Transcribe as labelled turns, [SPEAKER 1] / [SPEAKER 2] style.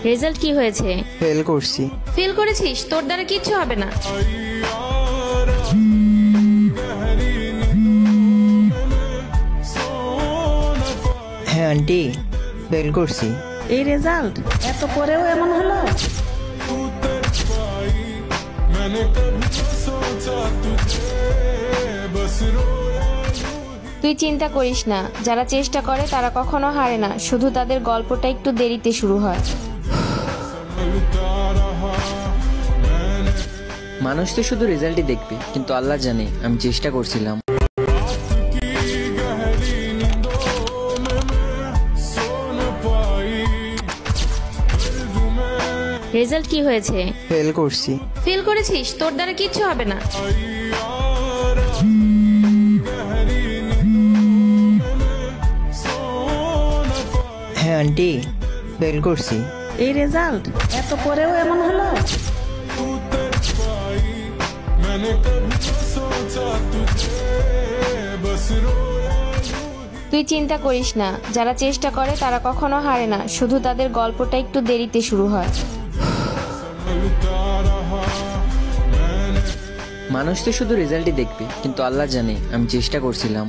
[SPEAKER 1] Result কি হয়েছে?
[SPEAKER 2] Fail করছি।
[SPEAKER 1] ফেল করেছিস? তোর দ্বারা কিচ্ছু হবে না।
[SPEAKER 2] হ্যাঁ আন্টি, ফেল করছি।
[SPEAKER 3] এই রেজাল্ট এত পরেও এমন হলো?
[SPEAKER 1] তুই চিন্তা করিস না, যারা চেষ্টা করে তারা কখনো হারে না, শুধু তাদের গল্পটা একটু দেরিতে শুরু হয়।
[SPEAKER 4] মানুষ তো শুধু রেজাল্টই দেখবে, কিন্তু আল্লাহ জানে আমি চেষ্টা করছিলাম।
[SPEAKER 1] রেজাল্ট কি হয়েছে?
[SPEAKER 2] ফেল করছি।
[SPEAKER 1] ফেল করেছিস? তোর দ্বারা কিচ্ছু হবে না।
[SPEAKER 2] হ্যাঁ আন্টি, ফেল করছি।
[SPEAKER 3] এই রেজাল্ট এত পরেও এমন হলো?
[SPEAKER 1] তুই চিন্তা করিস না, যারা চেষ্টা করে তারা কখনো হারে না, শুধু তাদের গল্পটা একটু দেরিতে শুরু হয়।
[SPEAKER 4] মানুষ তো শুধু রেজাল্টই দেখবে, কিন্তু আল্লাহ জানে আমি চেষ্টা করছিলাম।